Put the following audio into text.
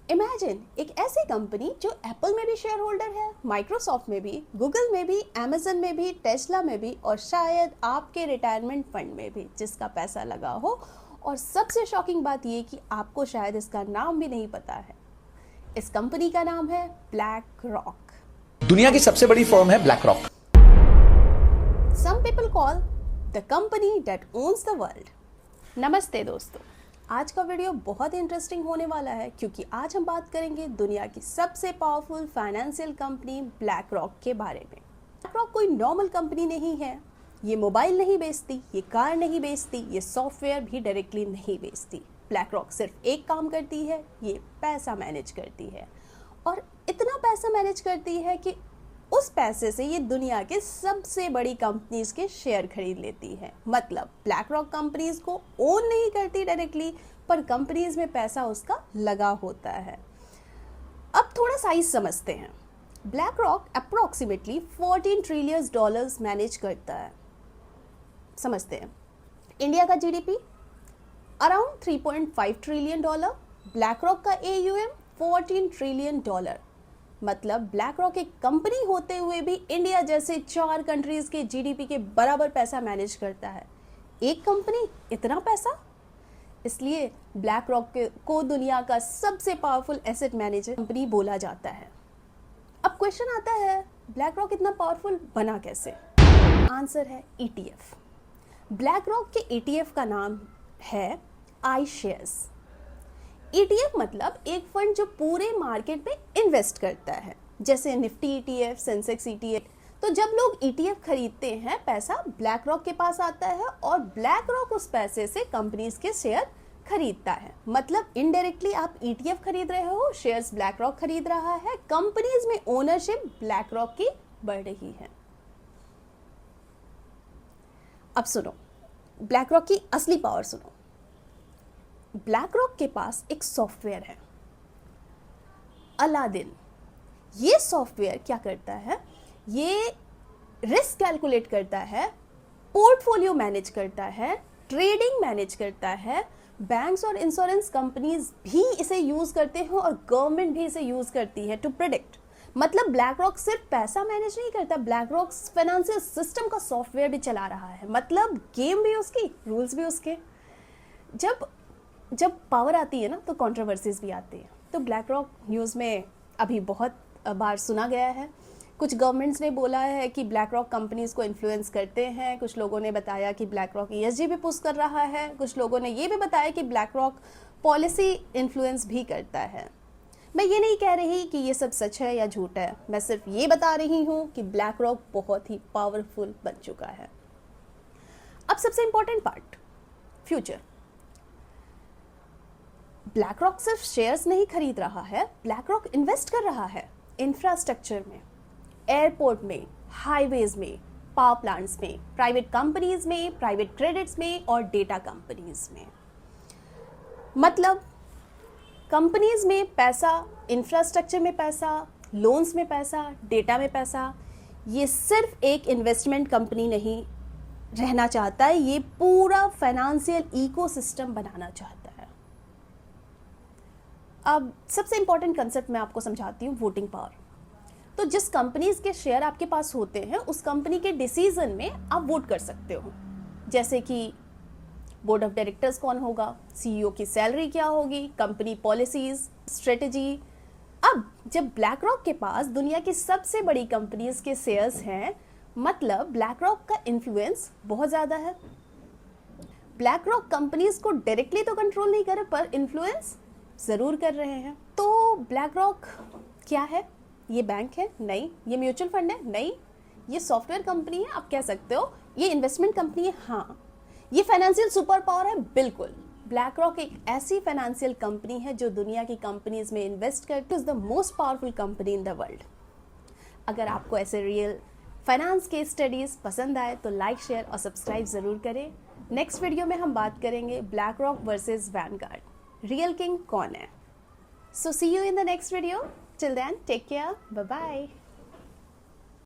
Imagine एक ऐसी company जो एप्पल में भी शेयर होल्डर है, माइक्रोसॉफ्ट में भी, गूगल में भी, अमेजन में भी, टेस्ला में भी और शायद आपके रिटायरमेंट फंड में भी, जिसका पैसा लगा हो। और सबसे शॉकिंग बात यह कि आपको शायद इसका नाम भी नहीं पता है। इस कंपनी का नाम है ब्लैक रॉक। दुनिया की सबसे बड़ी फर्म है BlackRock. Some people call the company that owns the world. नमस्ते दोस्तों, आज का वीडियो बहुत इंटरेस्टिंग होने वाला है क्योंकि आज हम बात करेंगे दुनिया की सबसे powerful financial company black rock के बारे में। ब्लैक रॉक कोई नॉर्मल कंपनी नहीं है। ये मोबाइल नहीं बेचती, ये कार नहीं बेचती, ये सॉफ्टवेयर भी डायरेक्टली नहीं बेचती। ब्लैक रॉक सिर्फ एक काम करती है, ये पैसा मैनेज करती है। और इतना पैसा मैनेज करती है कि उस पैसे से ये दुनिया के सबसे बड़ी कंपनीज के शेयर खरीद लेती है। मतलब ब्लैक रॉक कंपनीज को ओन नहीं करती डायरेक्टली, पर कंपनीज में पैसा उसका लगा होता है। अब थोड़ा साइज समझते हैं। Black rock approximately 14 trillion dollars manage करता है। समझते हैं, इंडिया का GDP around 3.5 trillion dollar, black rock का AUM 14 ट्रिलियन डॉलर। मतलब ब्लैक रॉक एक कंपनी होते हुए भी इंडिया जैसे 4 कंट्रीज के जीडीपी के बराबर पैसा मैनेज करता है। एक कंपनी इतना पैसा, इसलिए ब्लैक रॉक को दुनिया का सबसे पावरफुल एसेट मैनेजर कंपनी बोला जाता है। अब क्वेश्चन आता है, ब्लैक रॉक इतना पावरफुल बना कैसे? आंसर है ETF। ब्लैक रॉक के ETF का नाम है iShares। ETF मतलब एक फंड जो पूरे मार्केट में इन्वेस्ट करता है, जैसे निफ्टी ETF, सेंसेक्स ETF। तो जब लोग ETF खरीदते हैं, पैसा ब्लैक रॉक के पास आता है और ब्लैक रॉक उस पैसे से कंपनीज के शेयर खरीदता है। मतलब इनडायरेक्टली आप ETF खरीद रहे हो, शेयर्स ब्लैक रॉक खरीद रहा है, कंपनीज में ओनरशिप ब्लैक रॉक की बढ़ रही है। अब सुनो, ब्लैक रॉक की असली पावर सुनो। ब्लैक रॉक के पास एक सॉफ्टवेयर है, अलादीन। ये सॉफ्टवेयर क्या करता है? ये रिस्क कैलकुलेट करता है, पोर्टफोलियो मैनेज करता है, ट्रेडिंग मैनेज करता है। बैंक्स और इंश्योरेंस कंपनीज भी इसे यूज करते हैं और गवर्नमेंट भी इसे यूज करती है टू प्रिडिक्ट। मतलब ब्लैक रॉक सिर्फ पैसा मैनेज नहीं करता, ब्लैक रॉक फाइनेंशियल सिस्टम का सॉफ्टवेयर भी चला रहा है। मतलब गेम भी उसकी, रूल्स भी उसके। जब पावर आती है ना, तो कंट्रोवर्सीज भी आती है। तो ब्लैक रॉक न्यूज़ में अभी बहुत बार सुना गया है। कुछ गवर्नमेंट्स ने बोला है कि ब्लैक रॉक कंपनीज को इन्फ्लुएंस करते हैं। कुछ लोगों ने बताया कि ब्लैक रॉक ESG भी पुश कर रहा है। कुछ लोगों ने ये भी बताया कि ब्लैक रॉक पॉलिसी इन्फ्लुएंस भी करता है। मैं ये नहीं कह रही कि ये सब सच है या झूठ है, मैं सिर्फ ये बता रही हूँ कि ब्लैक रॉक बहुत ही पावरफुल बन चुका है। अब सबसे important part, future. Black rock सिर्फ शेयर्स नहीं खरीद रहा है, ब्लैक रॉक इन्वेस्ट कर रहा है इंफ्रास्ट्रक्चर में, एयरपोर्ट में, हाईवेज में, पावर प्लांट्स में, प्राइवेट कंपनीज में, प्राइवेट क्रेडिट्स में और डेटा कंपनीज में। मतलब कंपनीज में पैसा, इंफ्रास्ट्रक्चर में पैसा, लोन्स में पैसा, डेटा में पैसा। ये सिर्फ एक इन्वेस्टमेंट कंपनी नहीं रहना चाहता है, ये पूरा फाइनेंशियल इकोसिस्टम बनाना चाहता है। अब सबसे इंपॉर्टेंट कंसेप्ट मैं आपको समझाती हूँ, वोटिंग पावर। तो जिस कंपनीज के शेयर आपके पास होते हैं, उस कंपनी के डिसीजन में आप वोट कर सकते हो। जैसे कि बोर्ड ऑफ डायरेक्टर्स कौन होगा, CEO की सैलरी क्या होगी, कंपनी पॉलिसीज, स्ट्रेटेजी। अब जब ब्लैक रॉक के पास दुनिया की सबसे बड़ी कंपनीज के शेयर्स हैं, मतलब ब्लैक रॉक का इन्फ्लुएंस बहुत ज़्यादा है। ब्लैक रॉक कंपनीज को डायरेक्टली तो कंट्रोल नहीं कर रहे, पर इन्फ्लुएंस ज़रूर कर रहे हैं। तो ब्लैक रॉक क्या है? ये बैंक है? नहीं। ये म्यूचुअल फंड है? नहीं। ये सॉफ्टवेयर कंपनी है, आप कह सकते हो। ये इन्वेस्टमेंट कंपनी है? हाँ। ये फाइनेंशियल सुपर पावर है? बिल्कुल। ब्लैक रॉक एक ऐसी फाइनेंशियल कंपनी है जो दुनिया की कंपनीज में इन्वेस्ट करती है। Is the most powerful company in the world. अगर आपको ऐसे रियल फाइनेंस के स्टडीज पसंद आए तो लाइक, शेयर और सब्सक्राइब ज़रूर करें। नेक्स्ट वीडियो में हम बात करेंगे BlackRock versus Vanguard, real king कौन है। So see you in the next video. Till then take care, bye bye.